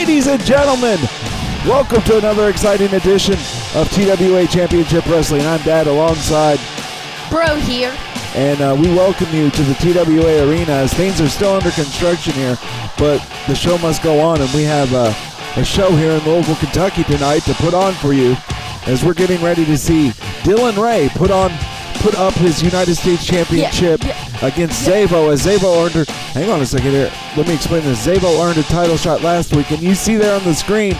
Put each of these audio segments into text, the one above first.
Ladies and gentlemen, welcome to another exciting edition of TWA Championship Wrestling. I'm Dad alongside Bro here. And we welcome you to the TWA Arena as things are still under construction here, but the show must go on, and we have a show here in Louisville, Kentucky tonight to put on for you as we're getting ready to see Dylan Ray put up his United States Championship against Zabo, as Zabo earned hang on a second here, let me explain this. Zabo earned a title shot last week, and you see there on the screen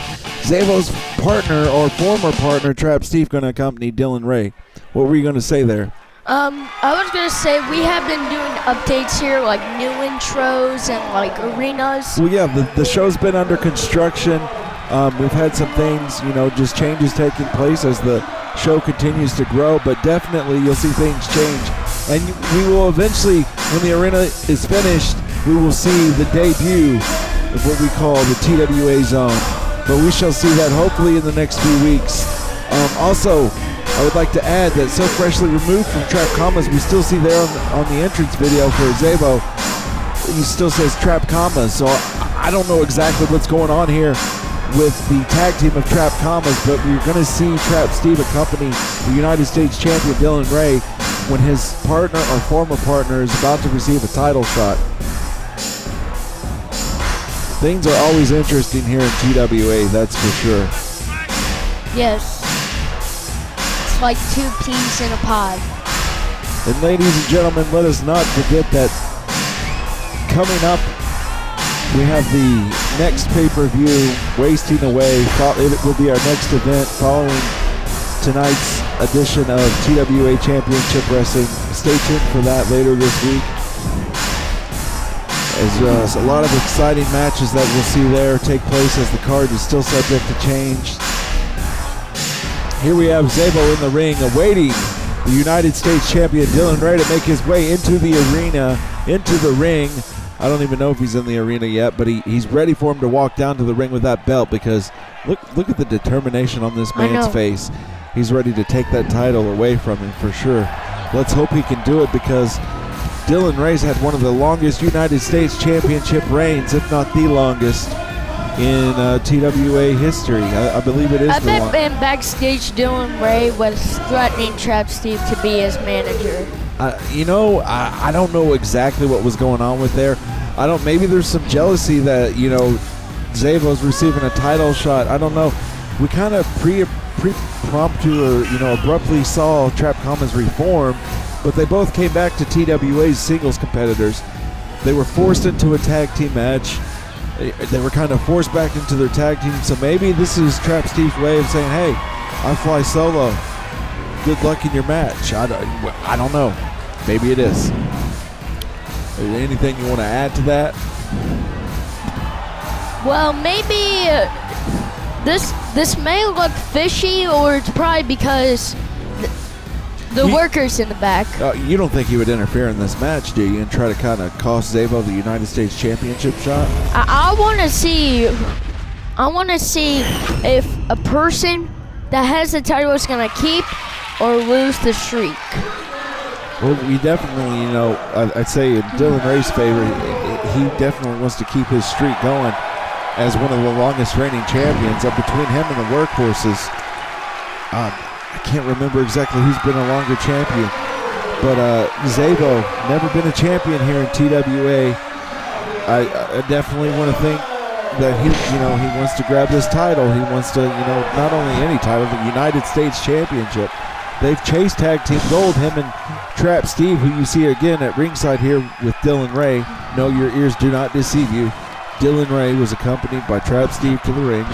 Zabo's partner or former partner, Trap Steve, going to accompany Dylan Ray. What were you going to say there? I was going to say we have been doing updates here, like new intros and like arenas. Well, yeah, the show's been under construction. We've had some things, just changes taking place as the show continues to grow, but definitely you'll see things change. And we will eventually, when the arena is finished, we will see the debut of what we call the TWA Zone. But we shall see that hopefully in the next few weeks. Also, I would like to add that so freshly removed from Trap Commas, we still see there on the entrance video for Zabo, he still says Trap Commas. So I don't know exactly what's going on here with the tag team of Trap Commas, but we're going to see Trap Steve accompany the United States champion Dylan Ray when his partner or former partner is about to receive a title shot. Things are always interesting here in TWA, that's for sure. Yes. It's like two peas in a pod. And ladies and gentlemen, let us not forget that coming up, we have the next pay-per-view, Wasting Away. It will be our next event following tonight's edition of TWA Championship Wrestling. Stay tuned for that later this week. As a lot of exciting matches that we'll see there take place as the card is still subject to change. Here we have Zabo in the ring awaiting the United States champion Dylan Ray to make his way into the arena, into the ring. I don't even know if he's in the arena yet, but he's ready for him to walk down to the ring with that belt, because look at the determination on this man's face. He's ready to take that title away from him for sure. Let's hope he can do it, because Dylan Ray's had one of the longest United States Championship reigns, if not the longest, in TWA history. I believe it is. I bet backstage Dylan Ray was threatening Trap Steve to be his manager. I don't know exactly what was going on with there. Maybe there's some jealousy that, Zabo's receiving a title shot. I don't know. We kind of pre-promptu or, abruptly saw Trap Commas reform, but they both came back to TWA's singles competitors. They were forced into a tag team match. They were kind of forced back into their tag team, so maybe this is Trap Steve's way of saying, hey, I fly solo. Good luck in your match. I don't know. Maybe it is. Anything you want to add to that? Well, maybe this may look fishy, or it's probably because the workers in the back. You don't think he would interfere in this match, do you, and try to kind of cost Zabo the United States Championship shot? I want to see if a person that has the title is going to keep or lose the streak. Well, we definitely, I'd say in Dylan Ray's favor, he definitely wants to keep his streak going as one of the longest reigning champions. Between him and the Workhorses, I can't remember exactly who's been a longer champion, but Zabo, never been a champion here in TWA. I definitely want to think that he wants to grab this title. He wants to, not only any title, the United States Championship. They've chased tag team gold, him and Trap Steve, who you see again at ringside here with Dylan Ray. No, your ears do not deceive you. Dylan Ray was accompanied by Trap Steve to the ring,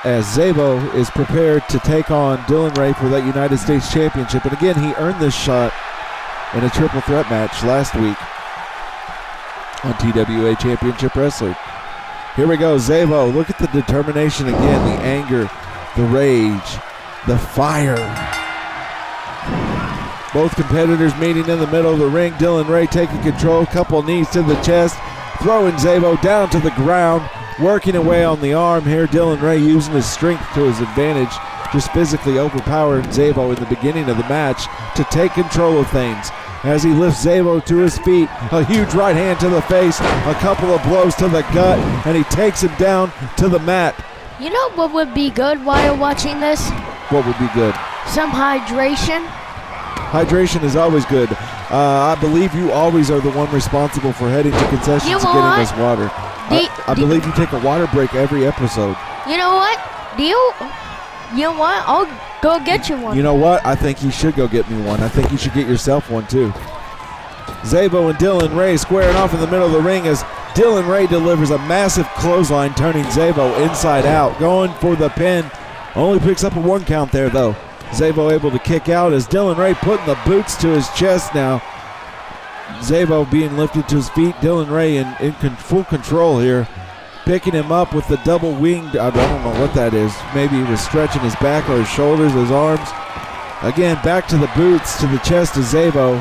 as Zabo is prepared to take on Dylan Ray for that United States Championship. And again, he earned this shot in a triple threat match last week on TWA Championship Wrestling. Here we go, Zabo. Look at the determination again, the anger, the rage, the fire. Both competitors meeting in the middle of the ring. Dylan Ray taking control, couple knees to the chest, throwing Zabo down to the ground, working away on the arm here. Dylan Ray using his strength to his advantage, just physically overpowering Zabo in the beginning of the match to take control of things. as he lifts Zabo to his feet. A huge right hand to the face, a couple of blows to the gut, and he takes him down to the mat. You know what would be good while watching this? What would be good? Some hydration. Hydration is always good. I believe you always are the one responsible for heading to concessions and getting us water. I believe you take a water break every episode. You know what? You know what? I'll go get you one. You know what? I think you should go get me one. I think you should get yourself one too. Zabo and Dylan Ray squaring off in the middle of the ring as Dylan Ray delivers a massive clothesline, turning Zabo inside out, going for the pin. Only picks up a 1 count there though. Zabo able to kick out as Dylan Ray putting the boots to his chest now. Zabo being lifted to his feet. Dylan Ray in full control here. Picking him up with the double winged, I don't know what that is. Maybe he was stretching his back or his shoulders, his arms. Again, back to the boots, to the chest of Zabo.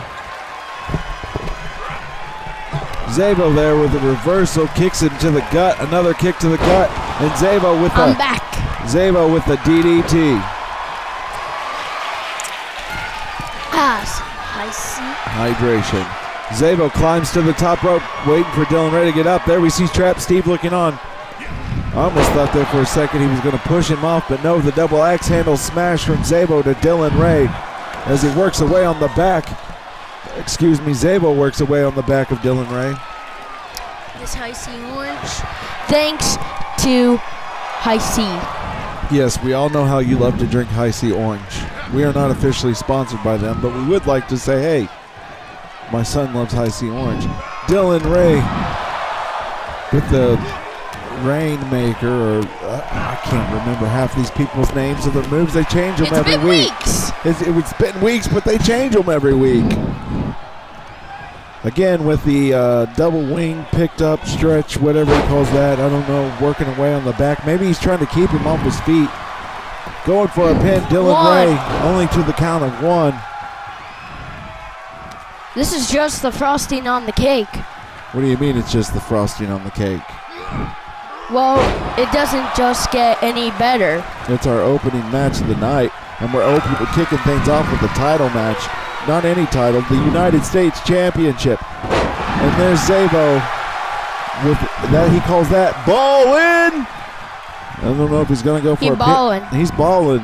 Zabo there with a reversal, kicks him to the gut. Another kick to the gut. And Zabo with I'm back. Zabo with the DDT. Hydration. Zabo climbs to the top rope, waiting for Dylan Ray to get up. There we see Trap Steve looking on. I almost thought there for a second he was going to push him off, but no, the double axe handle smash from Zabo to Dylan Ray as he works away on the back. Excuse me, Zabo works away on the back of Dylan Ray. This Icy Orange, thanks to Icy. Yes, we all know how you love to drink Icy Orange. We are not officially sponsored by them, but we would like to say, hey, my son loves Icy Orange. Dylan Ray with the Rainmaker, or I can't remember half these people's names of their moves. They change them every week. It's been weeks, but they change them every week. Again, with the double wing, picked up, stretch, whatever he calls that. I don't know, working away on the back. Maybe he's trying to keep him off his feet. Going for a pin, Dylan Ray, only to the count of 1. This is just the frosting on the cake. What do you mean it's just the frosting on the cake? Well, it doesn't just get any better. It's our opening match of the night, and we're kicking things off with a title match. Not any title, the United States Championship. And there's Zabo with that, he calls that ballin'. I don't know if he's going to go for a pin. He's balling.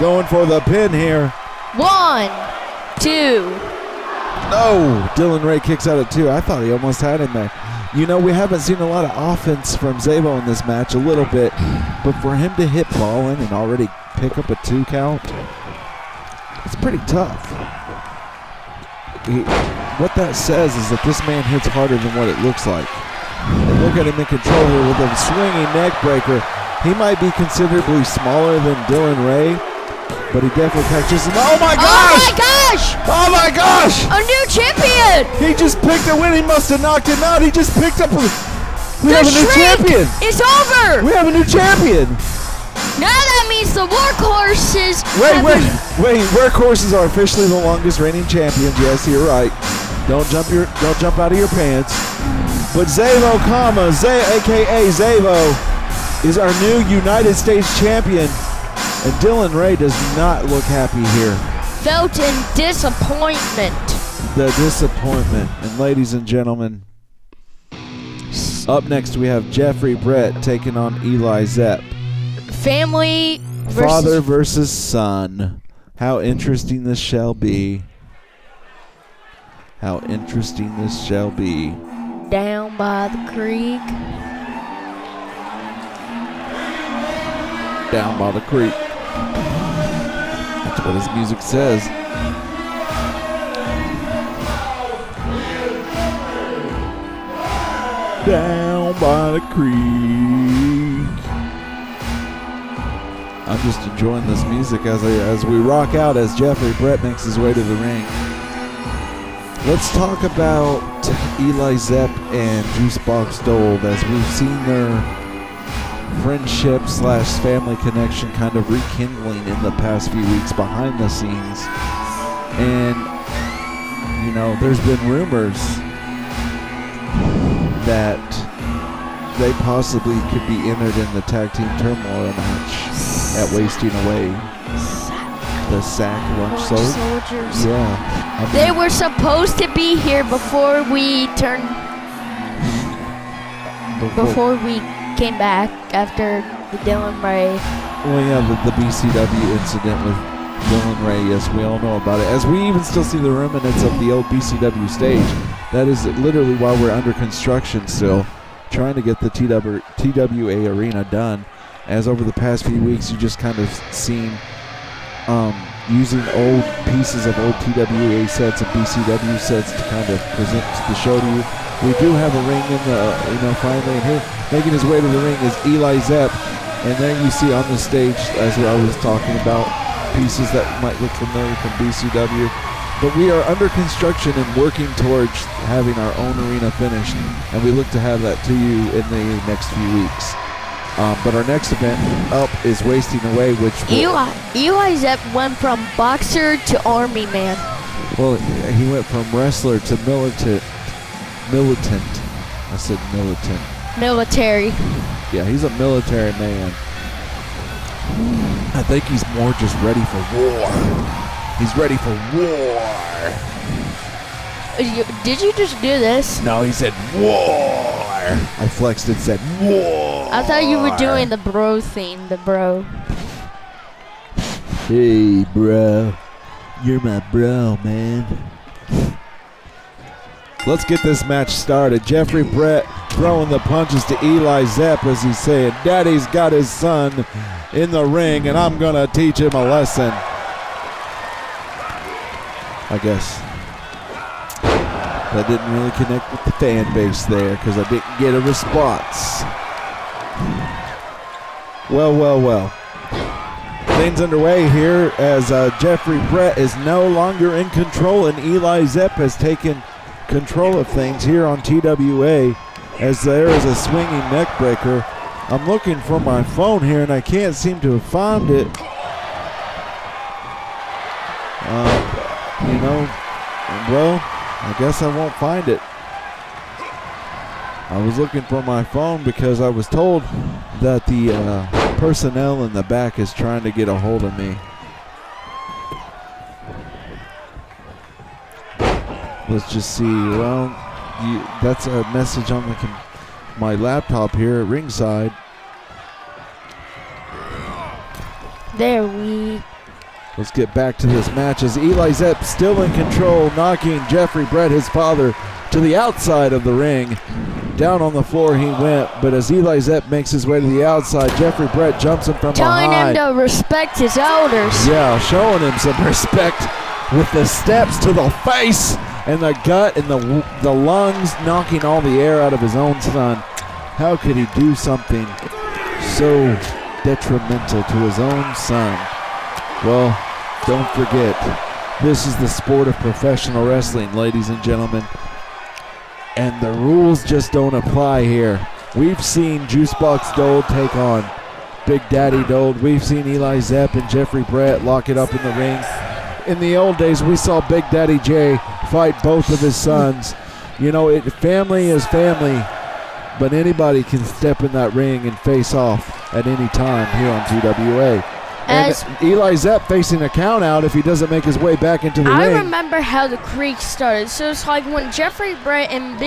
Going for the pin here. 1, 2. No, Dylan Ray kicks out at 2. I thought he almost had him there. You know, we haven't seen a lot of offense from Zabo in this match, a little bit. But for him to hit ballin' and already pick up a 2 count, it's pretty tough. What that says is that this man hits harder than what it looks like. And look at him in control here with a swinging neck breaker. He might be considerably smaller than Dylan Ray, but he definitely catches him. Oh my gosh! Oh my gosh! Oh my gosh! A new champion! He just picked a win. He must have knocked him out. He just picked up we have a new champion! It's over! We have a new champion! Now that means the workhorses. Wait! Workhorses are officially the longest reigning champions. Yes, you're right. Don't jump out of your pants. But Zabo, aka Zabo, is our new United States champion, and Dylan Ray does not look happy here. Felt in disappointment. The disappointment. And ladies and gentlemen, up next we have Jeffrey Brett taking on Eli Zapp. Family versus father versus son. How interesting this shall be. How interesting this shall be. Down by the creek. Down by the creek. That's what his music says. Down by the creek. I'm just enjoying this music as we rock out as Jeffrey Brett makes his way to the ring. Let's talk about Eli Zapp and Juicebox Dole, as we've seen their friendship / family connection kind of rekindling in the past few weeks behind the scenes. And, you know, there's been rumors that they possibly could be entered in the tag team turmoil match at Wasting Away. the sack lunch soldiers. Yeah. I mean, They were supposed to be here before we came back after the Dylan Ray. Well, yeah, the BCW incident with Dylan Ray, yes, we all know about it. As we even still see the remnants of the old BCW stage. That is literally why we're under construction still, trying to get the TWA Arena done. As over the past few weeks, you just kind of seen using old pieces of old TWA sets and BCW sets to kind of present the show to you. We do have a ring in the, finally, and here, making his way to the ring is Eli Zapp. And then you see on the stage, as I was talking about, pieces that might look familiar from BCW. But we are under construction and working towards having our own arena finished. And we look to have that to you in the next few weeks. But our next event up is Wasting Away, which... Eli Zapp went from boxer to army man. Well, he went from wrestler to militant. I said militant. Military. Yeah, he's a military man. I think he's more just ready for war. He's ready for war. Did you just do this? No, he said war. I flexed and said war. I thought you were doing the bro thing, the bro. Hey, bro. You're my bro, man. Let's get this match started. Jeffrey Brett throwing the punches to Eli Zapp as he's saying, Daddy's got his son in the ring and I'm going to teach him a lesson. I guess. That didn't really connect with the fan base there because I didn't get a response. Well. Things underway here as Jeffrey Brett is no longer in control and Eli Zapp has taken control of things here on TWA as there is a swinging neck breaker. I'm looking for my phone here and I can't seem to find it. Well, I guess I won't find it. I was looking for my phone because I was told that the personnel in the back is trying to get a hold of me. Let's just see. Well, that's a message on my laptop here at ringside. Let's get back to this match as Eli Zapp still in control, knocking Jeffrey Brett, his father, to the outside of the ring. Down on the floor he went, but as Eli Zapp makes his way to the outside, Jeffrey Brett jumps him from behind. Telling him to respect his elders. Yeah, showing him some respect with the steps to the face and the gut and the lungs, knocking all the air out of his own son. How could he do something so detrimental to his own son? Well, don't forget, this is the sport of professional wrestling, ladies and gentlemen. And the rules just don't apply here. We've seen Juicebox Dole take on Big Daddy Dole. We've seen Eli Zapp and Jeffrey Brett lock it up in the ring. In the old days, we saw Big Daddy J fight both of his sons. Family is family, but anybody can step in that ring and face off at any time here on TWA. And Eli Zapp facing a count out if he doesn't make his way back into the ring. I remember how the Creek started. So it's like when Jeffrey Brett and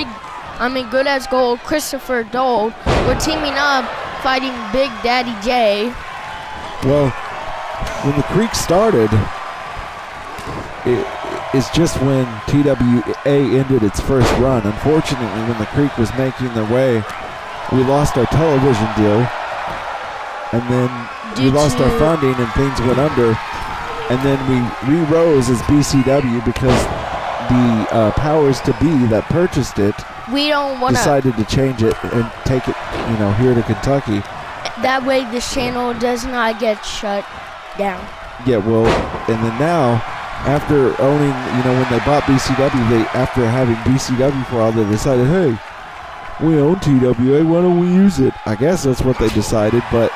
Good as Gold, Christopher Dole were teaming up fighting Big Daddy J. Well, when the Creek started, it's just when TWA ended its first run. Unfortunately, when the Creek was making their way, we lost our television deal. And then we lost our funding and things went under. And then we re-rose as BCW because the powers to be that purchased it decided to change it and take it, here to Kentucky. That way this channel does not get shut down. Yeah, well, and then now, after owning, when they bought BCW, after having BCW for a while, they decided, hey, we own TWA, why don't we use it? I guess that's what they decided, but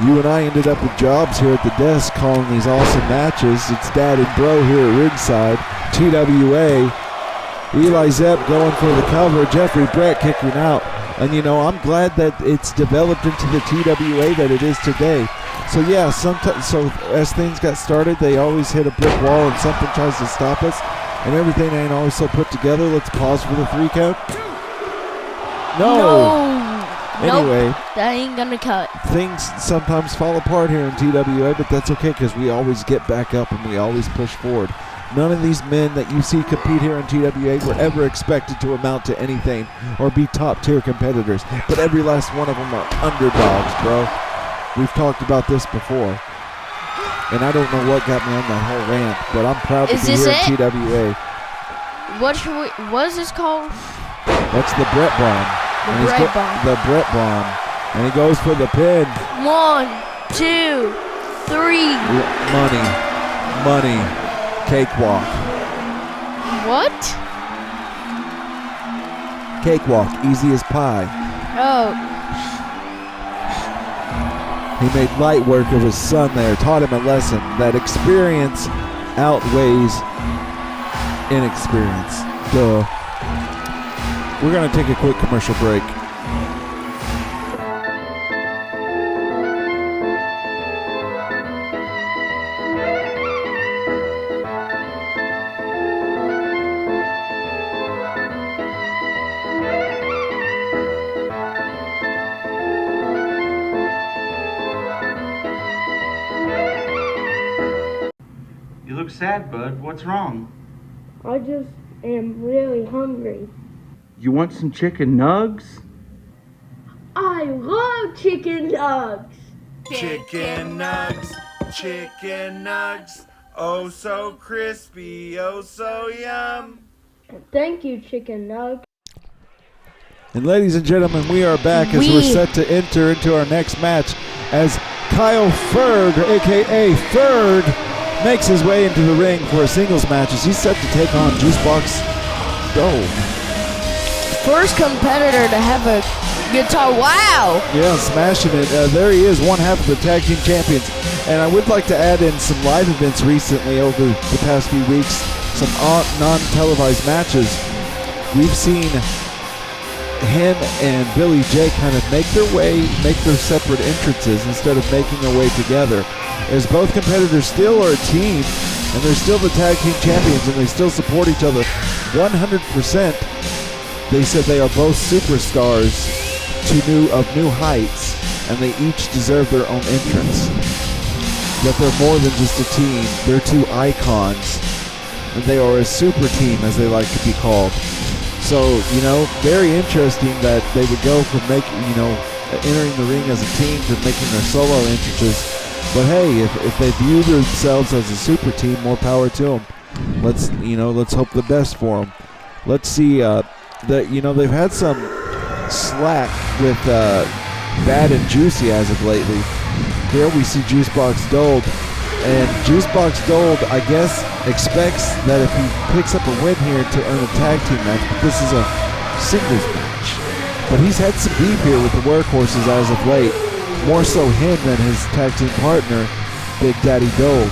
you and I ended up with jobs here at the desk calling these awesome matches. It's Dad and Bro here at ringside. TWA. Eli Zapp going for the cover. Jeffrey Brett kicking out. And, I'm glad that it's developed into the TWA that it is today. So yeah, sometimes as things got started, they always hit a brick wall and something tries to stop us, and everything ain't always so put together. Let's pause for the 3 count. No. Anyway, nope, that ain't gonna cut. Things sometimes fall apart here in TWA, but that's okay because we always get back up and we always push forward. None of these men that you see compete here in TWA were ever expected to amount to anything or be top-tier competitors, but every last one of them are underdogs, bro. We've talked about this before, and I don't know what got me on that whole rant, but I'm proud to be here in TWA. What is this called? That's the Brett Bomb. The Brett Bomb. And he goes for the pin. 1, 2, 3. Money. Cakewalk. What? Cakewalk. Easy as pie. Oh. He made light work of his son there. Taught him a lesson. That experience outweighs inexperience. Duh. We're going to take a quick commercial break. You look sad, bud. What's wrong? I just am really hungry. You want some chicken nugs? I love chicken nugs. Chicken nugs, oh so crispy, oh so yum. Thank you, chicken nugs. And ladies and gentlemen, we are back as we're set to enter into our next match as Kyle Ferg, a.k.a. Ferg, makes his way into the ring for a singles match as he's set to take on Juicebox Dole. First competitor to have a guitar. Wow! Yeah, smashing it. There he is, one half of the tag team champions. And I would like to add in some live events recently over the past few weeks, some non-televised matches. We've seen him and Billy J kind of make their separate entrances instead of making their way together. As both competitors still are a team, and they're still the tag team champions, and they still support each other 100%. They said they are both superstars of new heights, and they each deserve their own entrance. That they're more than just a team. They're 2 icons, and they are a super team, as they like to be called. So, very interesting that they would go from entering the ring as a team to making their solo entrances. But hey, if they view themselves as a super team, more power to them. Let's hope the best for them. Let's see. They've had some slack with Bad and Juicy as of lately. Here we see Juicebox Dole, and Juicebox Dole, I guess, expects that if he picks up a win here to earn a tag team match, but this is a singles match. But he's had some beef here with the Workhorses as of late, more so him than his tag team partner, Big Daddy Dole,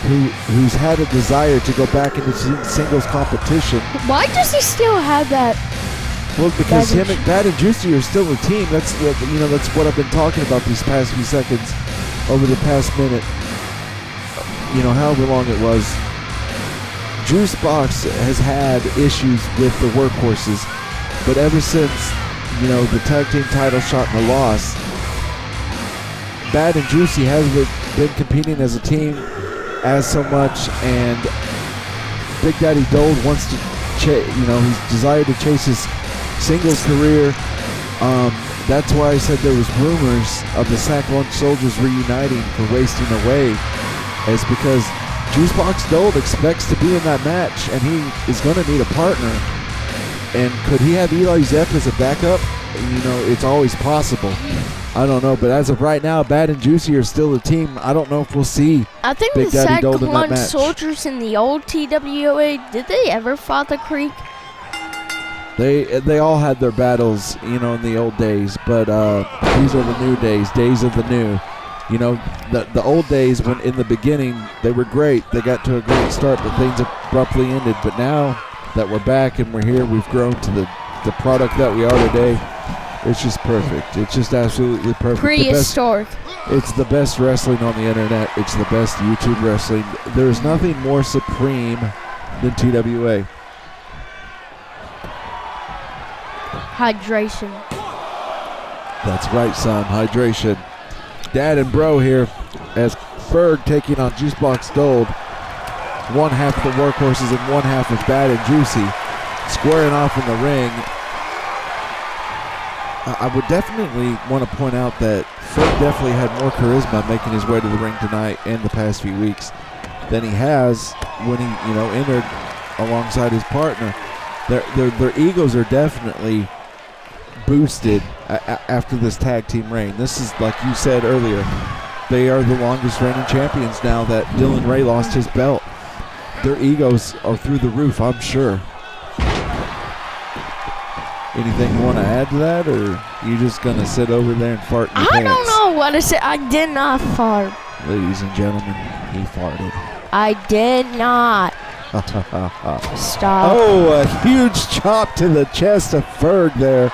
who's had a desire to go back into singles competition. Why does he still have that? Well, because Bad and Juicy are still a team. That's what I've been talking about these past few seconds, over the past minute. However long it was. Juicebox has had issues with the Workhorses, but ever since the tag team title shot and the loss, Bad and Juicy hasn't been competing as a team as so much, and Big Daddy Dole wants to, he's desired to chase his singles career. That's why I said there was rumors of the Sack Lunch Soldiers reuniting for Wasting Away, is because Juicebox Dole expects to be in that match, and he is going to need a partner. And could he have Eli Zapp as a backup? It's always possible. I don't know, but as of right now, Bad and Juicy are still a team. I don't know if we'll see I think Big the Daddy Dole in that Sack Lunch match. Soldiers in the old TWA, did they ever fought the Creek? They all had their battles, in the old days, but these are the new days of the new. The old days, when in the beginning they were great, they got to a great start, but things abruptly ended. But now that we're back and we're here, we've grown to the product that we are today. It's just perfect. It's just absolutely perfect. Prehistoric. It's the best wrestling on the internet. It's the best YouTube wrestling. There's nothing more supreme than TWA. Hydration. That's right, son. Hydration. Dad and bro here as Ferg taking on Juicebox Dole. One half of the workhorses and one half of Bad and Juicy. Squaring off in the ring. I would definitely want to point out that Ferg definitely had more charisma making his way to the ring tonight and the past few weeks than he has when he, entered alongside his partner. Their egos are definitely boosted after this tag team reign. This is, like you said earlier, they are the longest reigning champions now that Dylan Ray lost his belt. Their egos are through the roof, I'm sure. Anything you want to add to that, or you just going to sit over there and fart in your pants? I don't know what to say. I did not fart. Ladies and gentlemen, he farted. I did not. Stop. Oh, a huge chop to the chest of Ferg there.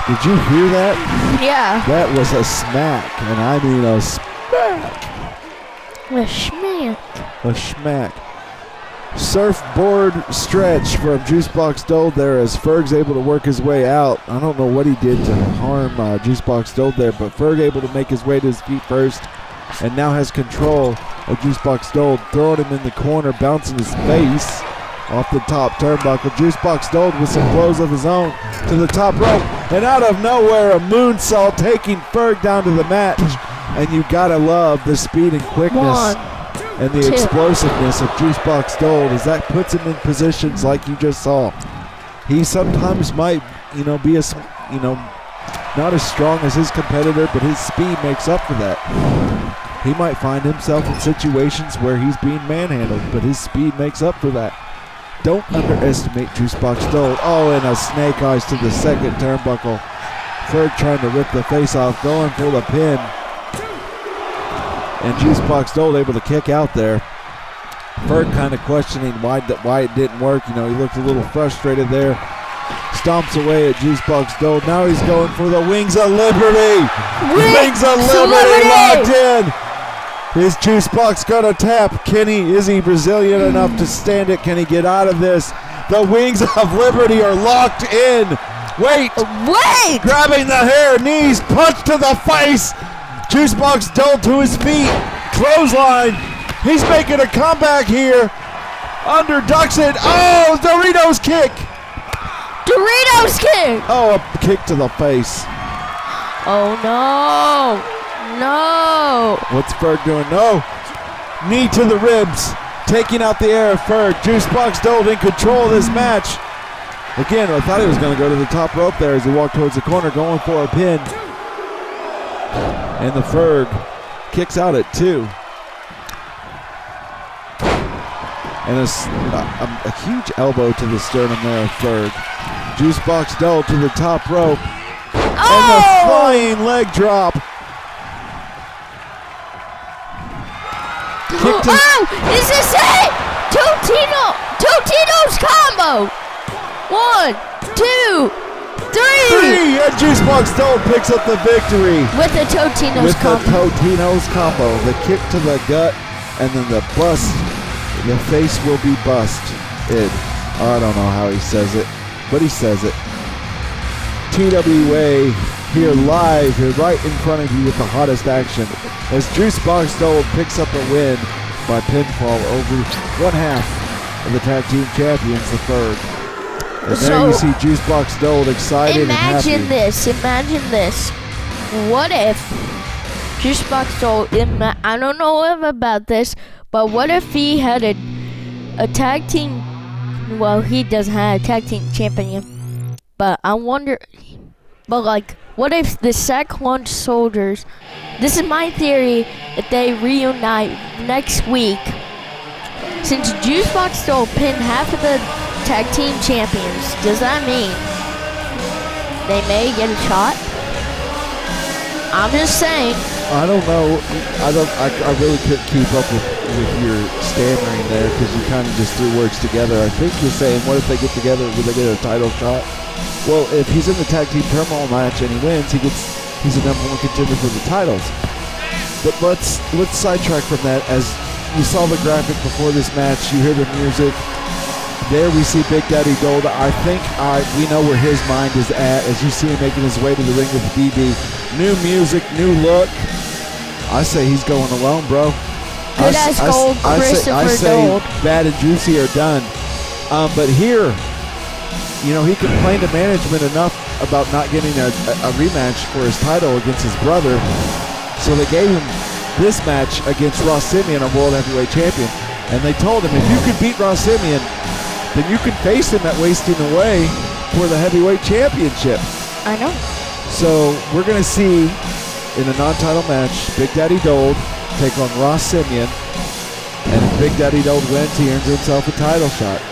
Did you hear that? Yeah. That was a smack, and I mean a smack. A schmack. A schmack. Surfboard stretch from Juicebox Dole there as Ferg's able to work his way out. I don't know what he did to harm Juicebox Dole there, but Ferg able to make his way to his feet first and now has control of Juicebox Dole, throwing him in the corner, bouncing his face off the top turnbuckle. Juicebox Dole with some blows of his own to the top rope, and out of nowhere a moonsault taking Ferg down to the mat. And you gotta love the speed and quickness and the explosiveness of Juicebox Dole as that puts him in positions like you just saw. He sometimes might, be not as strong as his competitor, but his speed makes up for that. He might find himself in situations where he's being manhandled, but his speed makes up for that. Don't underestimate Juicebox Dole. Oh, and a snake eyes to the second turnbuckle. Ferg trying to rip the face off, going for the pin. And Juicebox Dole able to kick out there. Ferg kind of questioning why it didn't work. He looked a little frustrated there. Stomps away at Juicebox Dole. Now he's going for the Wings of Liberty. Wings of Liberty locked in. Is Juicebox gonna tap? Is he Brazilian enough to stand it? Can he get out of this? The Wings of Liberty are locked in. Wait! Grabbing the hair, knees, punch to the face. Juicebox Dole to his feet. Clothesline. He's making a comeback here. Underducks it. Oh, Doritos kick. Doritos kick. Oh, a kick to the face. Oh, no. No. What's Ferg doing? No. Knee to the ribs. Taking out the air of Ferg. Juicebox Dole in control of this match. Again, I thought he was going to go to the top rope there as he walked towards the corner, going for a pin. And the Ferg kicks out at 2. And a huge elbow to the sternum there of Ferg. Juicebox Dole to the top rope. Oh! And the flying leg drop. Is this it? Totino's combo. 1, 2, 3. And Juicebox Dole picks up the victory. With the Totino's combo. The Totino's combo. The kick to the gut and then the bust. The face will be busted. I don't know how he says it, but he says it. TWA here live, here right in front of you with the hottest action as Juicebox Dole picks up a win by pinfall over one half of the tag team champions, the Ferg. And there you see Juicebox Dole excited and happy. Imagine this. What if Juicebox Dole, I don't know about this, but what if he had a tag team, well, he doesn't have a tag team champion, but I wonder, what if the Sack Lunch Soldiers, this is my theory, if they reunite next week, since Juicebox Dole pinned half of the tag team champions, does that mean they may get a shot? I'm just saying. I don't know. I really couldn't keep up with with your stammering there because you kind of just threw words together. I think you're saying, what if they get together? Will they get a title shot? Well, if he's in the tag team turmoil match and he wins, he's a number one contender for the titles. But let's sidetrack from that. As you saw the graphic before this match, you hear the music. There we see Big Daddy Dole. I think we know where his mind is at as you see him making his way to the ring with BB. New music, new look. I say he's going alone, bro. Good as gold, I say Dole. Bad and Juicy are done. But here, he complained to management enough about not getting a rematch for his title against his brother. So they gave him this match against Ross Simeon, our World Heavyweight Champion. And they told him, if you can beat Ross Simeon, then you can face him at Wasting Away for the Heavyweight Championship. I know. So we're going to see in a non-title match, Big Daddy Dole take on Ross Simeon. And if Big Daddy Dole wins, he earns himself a title shot.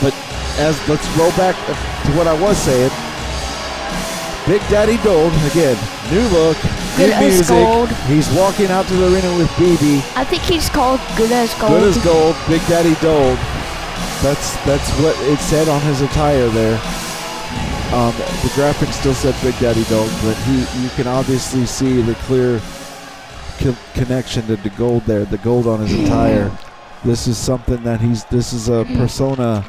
But let's roll back to what I was saying. Big Daddy Dole, again, new look, Good new as music. gold. He's walking out to the arena with BB. I think he's called Good as Gold. Good as gold, Big Daddy Dole. That's what it said on his attire there. The graphic still said Big Daddy Dole, but you can obviously see the clear connection to the gold there, the gold on his attire. This is something that this is a persona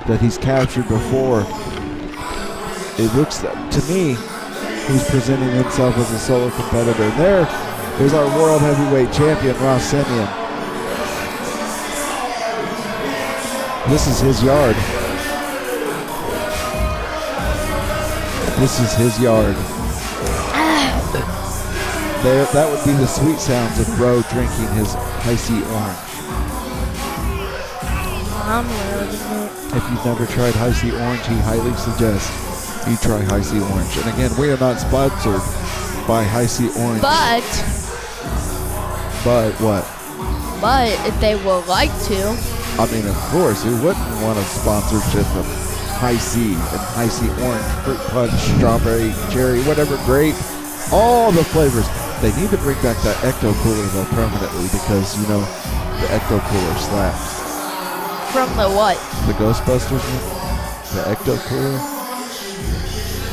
that he's captured before. It looks, to me, he's presenting himself as a solo competitor. There's our World Heavyweight Champion, Ross Simeon. This is his yard. This is his yard. That would be the sweet sounds of Bro drinking his Icy Orange. If you've never tried Icy Orange, he highly suggests you try Icy Orange. And again, we are not sponsored by Icy Orange. But what? But if they would like to. I mean, of course, who wouldn't want a sponsorship of Icy and Icy Orange, fruit punch, strawberry, cherry, whatever, grape, all the flavors. They need to bring back that Ecto Cooler though permanently because the Ecto Cooler slaps. From the what? The Ghostbusters one? The Ecto Cooler?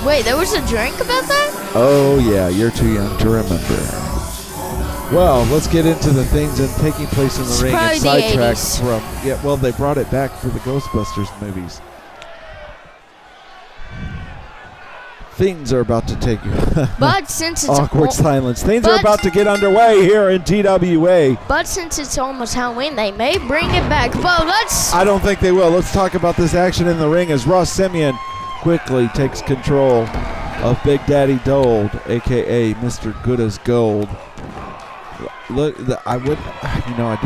Wait, there was a drink about that? Oh yeah, you're too young to remember. Well, let's get into the things that taking place in the ring and sidetrack from. Yeah, well, they brought it back for the Ghostbusters movies. Things are about to take But since it's awkward silence. Things are about to get underway here in TWA. But since it's almost Halloween, they may bring it back. But I don't think they will. Let's talk about this action in the ring as Ross Simeon quickly takes control of Big Daddy Dole, aka Mr. Good as Gold. Look, I do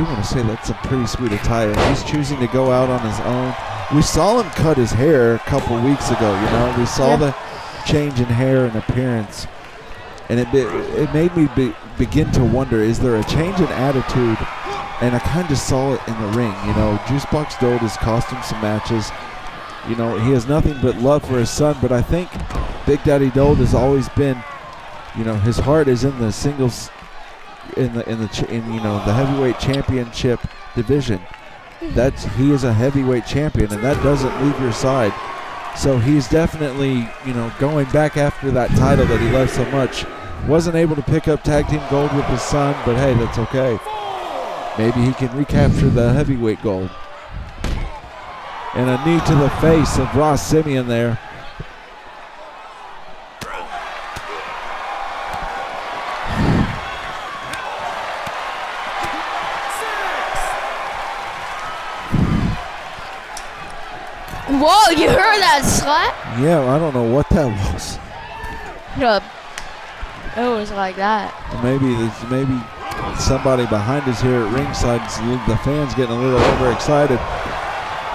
want to say that's a pretty sweet attire. He's choosing to go out on his own. We saw him cut his hair a couple weeks ago. We saw the change in hair and appearance, and it made me begin to wonder: is there a change in attitude? And I kind of saw it in the ring. Juicebox Dole has cost him some matches. He has nothing but love for his son, but I think Big Daddy Dole has always been, his heart is in the singles, in the heavyweight championship division. He is a heavyweight champion, and that doesn't leave your side. So he's definitely, going back after that title that he loves so much. Wasn't able to pick up tag team gold with his son, but hey, that's okay. Maybe he can recapture the heavyweight gold. And a knee to the face of Ross Simeon there. Whoa, you heard that slap? Yeah, I don't know what that was. It was like that. Maybe somebody behind us here at ringside, the fans getting a little overexcited.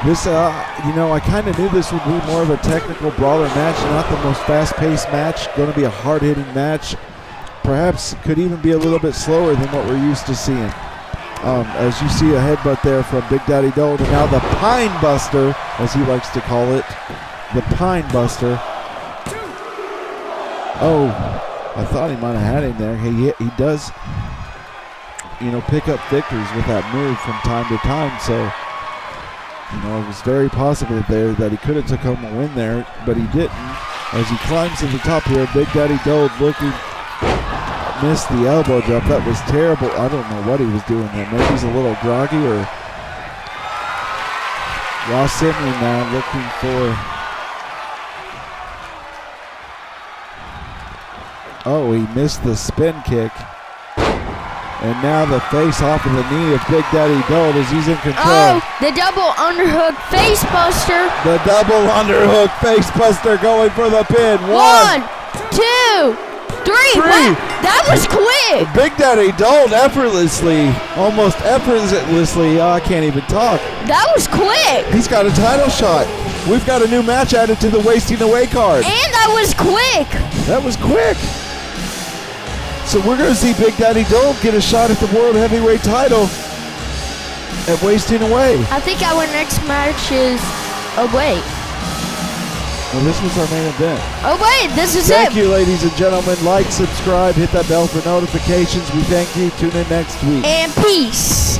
This, I kind of knew this would be more of a technical brawler match, not the most fast-paced match. Going to be a hard-hitting match. Perhaps could even be a little bit slower than what we're used to seeing. As you see a headbutt there from Big Daddy Dole, and now the Pine Buster, as he likes to call it, the Pine Buster. Oh, I thought he might have had him there. He does pick up victories with that move from time to time. So, it was very possible there that he could have took home a win there, but he didn't. As he climbs to the top here, Big Daddy Dole missed the elbow drop. That was terrible. I don't know what he was doing there. Maybe he's a little groggy or Simeon now looking for. Oh, he missed the spin kick. And now the face off of the knee of Big Daddy Dole as he's in control. Oh, the double underhook face buster. The double underhook face buster going for the pin. 1, 2, 3. Wow, that was quick. Big Daddy Dole almost effortlessly, I can't even talk. That was quick. He's got a title shot. We've got a new match added to the Wasting Away card. And that was quick. That was quick. So we're going to see Big Daddy Dole get a shot at the World Heavyweight title at Wasting Away. I think our next match is... Oh, wait. Well, this was our main event. Oh, wait. This is Thank you, ladies and gentlemen. Like, subscribe, hit that bell for notifications. We thank you. Tune in next week. And peace.